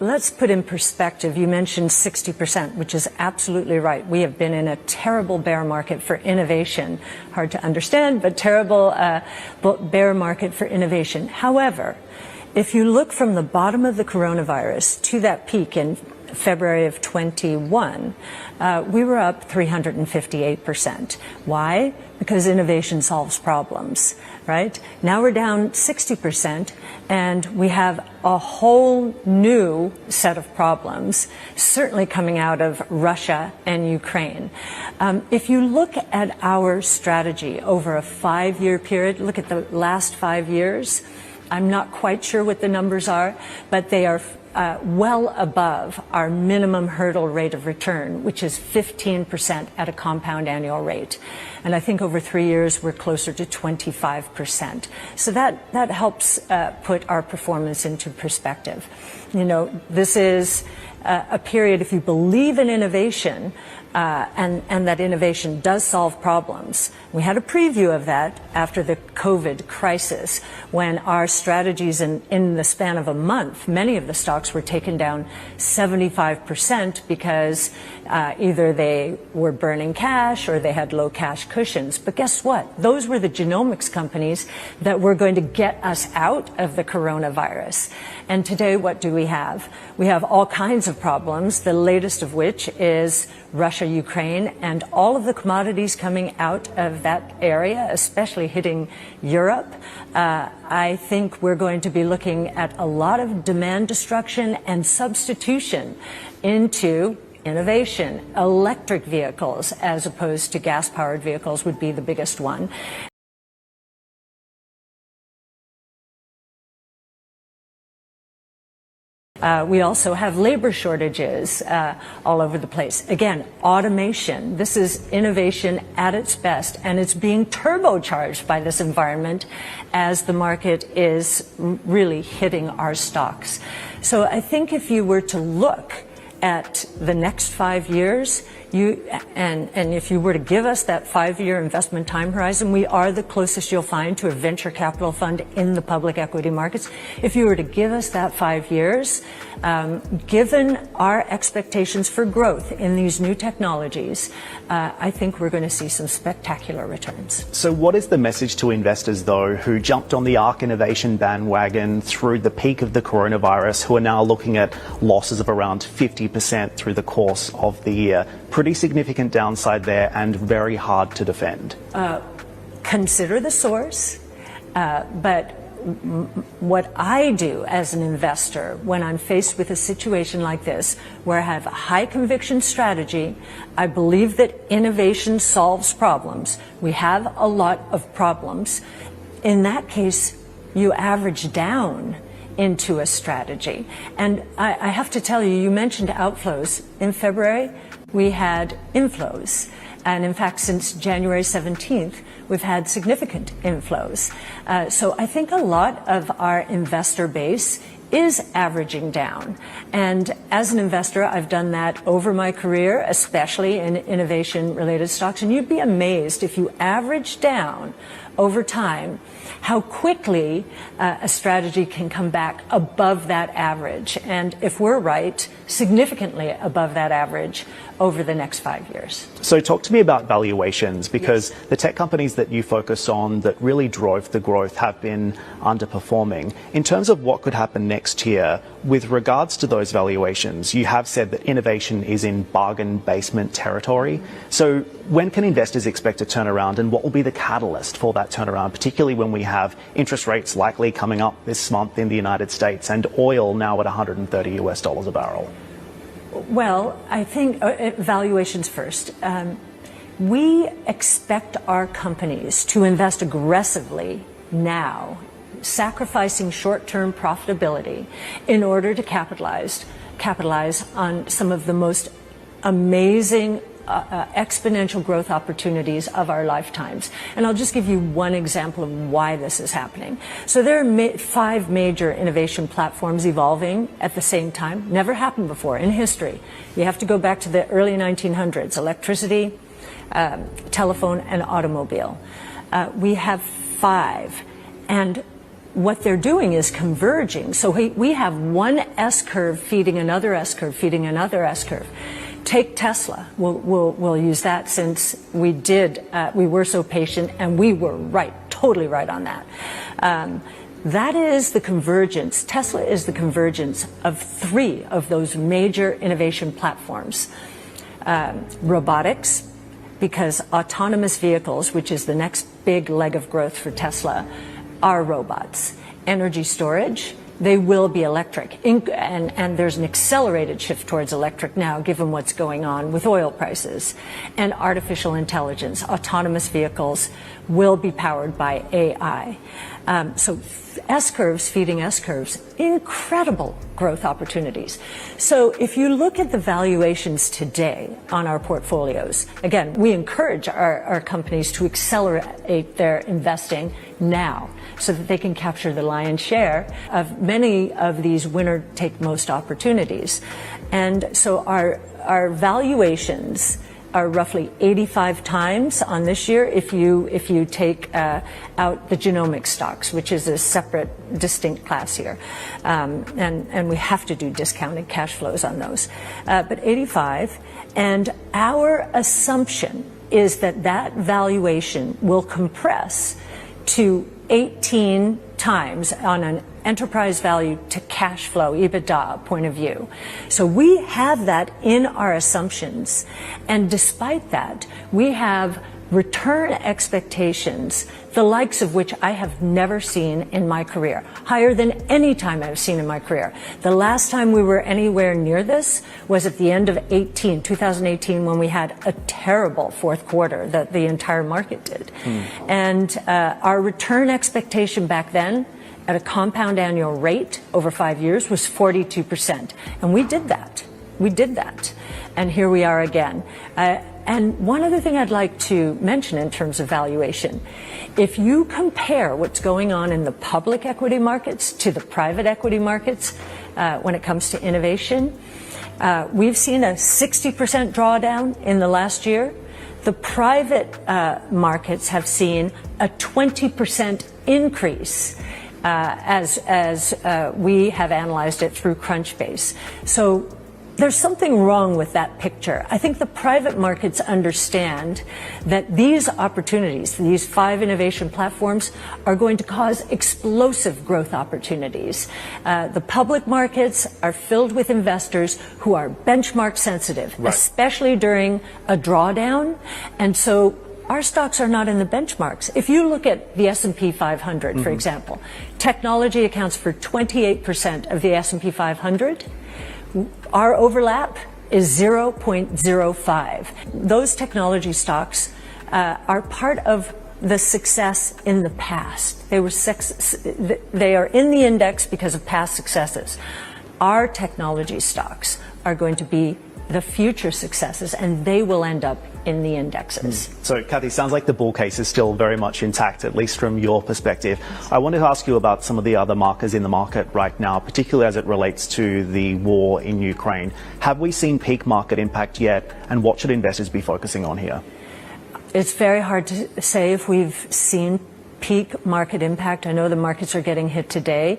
Let's put in perspective, you mentioned 60%, which is absolutely right. We have been in a terrible bear market for innovation. Hard to understand, but terrible bear market for innovation. However, if you look from the bottom of the coronavirus to that peak in February of 21, we were up 358%. Why? Because innovation solves problems, right? Now we're down 60%, and we have a whole new set of problems, certainly coming out of Russia and Ukraine. If you look at our strategy over a 5-year period, look at the last 5 years, I'm not quite sure what the numbers are, but they are well above our minimum hurdle rate of return, which is 15% at a compound annual rate. And I think over 3 years, we're closer to 25%. So that helps put our performance into perspective. You know, this is a period, if you believe in innovation, and that innovation does solve problems. We had a preview of that after the COVID crisis, when our strategies in the span of a month, many of the stocks were taken down 75% because either they were burning cash or they had low cash cushions. But guess what? Those were the genomics companies that were going to get us out of the coronavirus. And today, what do we have? We have all kinds of problems, the latest of which is Russia, Ukraine, and all of the commodities coming out of that area, especially hitting Europe. I think we're going to be looking at a lot of demand destruction and substitution into innovation. Electric vehicles, as opposed to gas-powered vehicles, would be the biggest one. We also have labor shortages all over the place. Again, automation. This is innovation at its best, and it's being turbocharged by this environment as the market is really hitting our stocks. So I think if you were to look at the next 5 years, and if you were to give us that 5-year investment time horizon, we are the closest you'll find to a venture capital fund in the public equity markets. If you were to give us that 5 years, given our expectations for growth in these new technologies, I think we're going to see some spectacular returns. So what is the message to investors, though, who jumped on the ARK innovation bandwagon through the peak of the coronavirus, who are now looking at losses of around 50% through the course of the year? Pretty significant downside there and very hard to defend. Consider the source, but what I do as an investor when I'm faced with a situation like this, where I have a high conviction strategy, I believe that innovation solves problems. We have a lot of problems. In that case, you average down into a strategy. And I have to tell you, you mentioned outflows. In February, we had inflows. And in fact, since January 17th, we've had significant inflows. So I think a lot of our investor base is averaging down. And as an investor, I've done that over my career, especially in innovation-related stocks. And you'd be amazed if you average down over time how quickly a strategy can come back above that average. And if we're right, significantly above that average over the next 5 years. So talk to me about valuations, because the tech companies that you focus on that really drove the growth have been underperforming. In terms of what could happen next year, with regards to those valuations, you have said that innovation is in bargain basement territory. So when can investors expect a turnaround, and what will be the catalyst for that turnaround, particularly when we have interest rates likely coming up this month in the United States and oil now at $130 a barrel? Well, I think valuations first. We expect our companies to invest aggressively now, sacrificing short-term profitability in order to capitalize on some of the most amazing exponential growth opportunities of our lifetimes. And I'll just give you one example of why this is happening. So there are 5 major innovation platforms evolving at the same time. Never happened before in history. You have to go back to the early 1900s, electricity, telephone, and automobile. We have 5. And what they're doing is converging. So we have one S-curve feeding another S-curve, feeding another S-curve. Take Tesla. We'll use that since we were so patient and we were right, totally right on that. That is the convergence. Tesla is the convergence of three of those major innovation platforms. Robotics, because autonomous vehicles, which is the next big leg of growth for Tesla, are robots. Energy storage, they will be electric. And there's an accelerated shift towards electric now, given what's going on with oil prices. And artificial intelligence, autonomous vehicles will be powered by AI. So S-curves feeding S-curves, incredible growth opportunities. So if you look at the valuations today on our portfolios, again, we encourage our companies to accelerate their investing now so that they can capture the lion's share of many of these winner-take-most opportunities. And so our valuations are roughly 85 times on this year if you take out the genomic stocks, which is a separate, distinct class here. And we have to do discounted cash flows on those. But 85, and our assumption is that valuation will compress to 18 times on an enterprise value to cash flow, EBITDA point of view. So we have that in our assumptions. And despite that, we have return expectations, the likes of which I have never seen in my career, higher than any time I've seen in my career. The last time we were anywhere near this was at the end of 2018, when we had a terrible fourth quarter that the entire market did. And our return expectation back then, at a compound annual rate over 5 years, was 42%. And we did that. We did that. And here we are again. And one other thing I'd like to mention in terms of valuation, if you compare what's going on in the public equity markets to the private equity markets when it comes to innovation, we've seen a 60% drawdown in the last year. The private markets have seen a 20% increase as we have analyzed it through Crunchbase. So there's something wrong with that picture. I think the private markets understand that these opportunities, these 5 innovation platforms, are going to cause explosive growth opportunities. The public markets are filled with investors who are benchmark sensitive, right, especially during a drawdown. And so our stocks are not in the benchmarks. If you look at the S&P 500, for example, technology accounts for 28% of the S&P 500. Our overlap is 0.05. Those technology stocks are part of the success in the past. They are in the index because of past successes. Our technology stocks are going to be the future successes, and they will end up in the indexes. So, Cathie, sounds like the bull case is still very much intact, at least from your perspective. I wanted to ask you about some of the other markers in the market right now, particularly as it relates to the war in Ukraine. Have we seen peak market impact yet, and what should investors be focusing on here? It's very hard to say if we've seen peak market impact. I know the markets are getting hit today.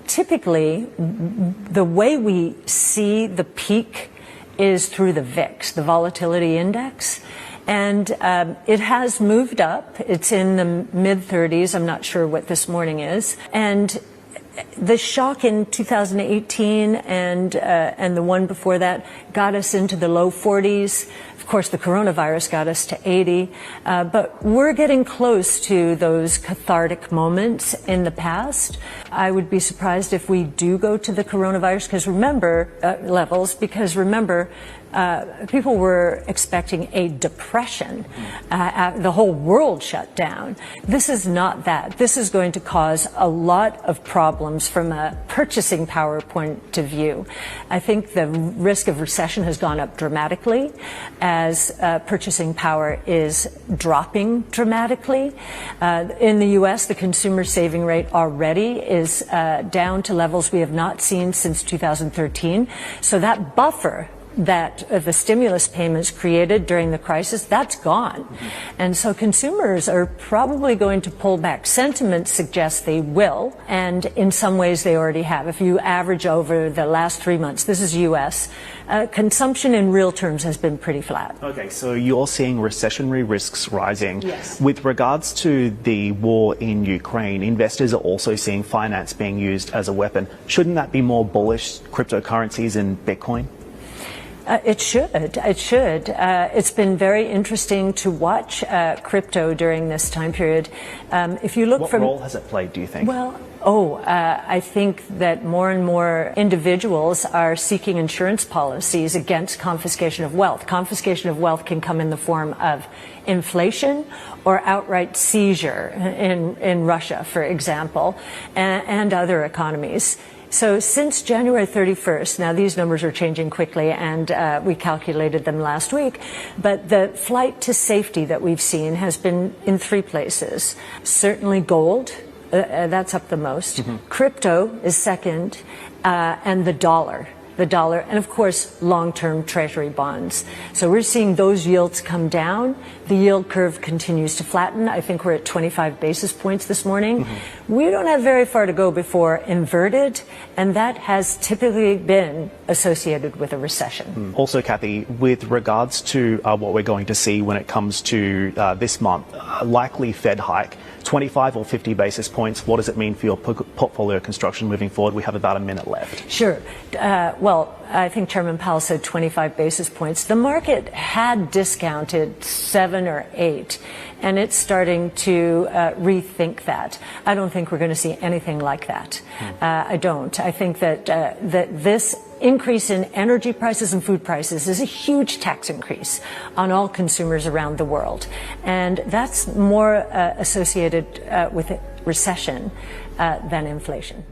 Typically, the way we see the peak is through the VIX, the volatility index. And it has moved up. It's in the mid-30s. I'm not sure what this morning is. And the shock in 2018 and the one before that got us into the low 40s. Of course, the coronavirus got us to 80. But we're getting close to those cathartic moments in the past. I would be surprised if we do go to the coronavirus levels, because remember, people were expecting a depression. The whole world shut down. This is not that. This is going to cause a lot of problems from a purchasing power point of view. I think the risk of recession has gone up dramatically as purchasing power is dropping dramatically. In the U.S., the consumer saving rate already is down to levels we have not seen since 2013. So that buffer that the stimulus payments created during the crisis, that's gone. And so consumers are probably going to pull back. Sentiment suggests they will, and in some ways they already have. If you average over the last 3 months, this is U.S., consumption in real terms has been pretty flat. Okay, so you're seeing recessionary risks rising. Yes. With regards to the war in Ukraine, investors are also seeing finance being used as a weapon. Shouldn't that be more bullish cryptocurrencies and Bitcoin? It should. It should. It's been very interesting to watch crypto during this time period. If you look what role has it played, do you think? Well, I think that more and more individuals are seeking insurance policies against confiscation of wealth. Confiscation of wealth can come in the form of inflation or outright seizure in Russia, for example, and other economies. So since January 31st, now these numbers are changing quickly, and we calculated them last week, but the flight to safety that we've seen has been in 3 places. Certainly gold, that's up the most. Crypto is second, and the dollar, and of course long-term treasury bonds. So we're seeing those yields come down. The yield curve continues to flatten. I think we're at 25 basis points this morning. We don't have very far to go before inverted, and that has typically been associated with a recession. Also, Cathie, with regards to what we're going to see when it comes to this month, likely Fed hike, 25 or 50 basis points, what does it mean for your portfolio construction moving forward? We have about a minute left. Sure. Well, I think Chairman Powell said 25 basis points. The market had discounted 7 or 8, and it's starting to rethink that. I don't think we're going to see anything like that. I don't. I think that this increase in energy prices and food prices is a huge tax increase on all consumers around the world. And that's more associated with recession than inflation.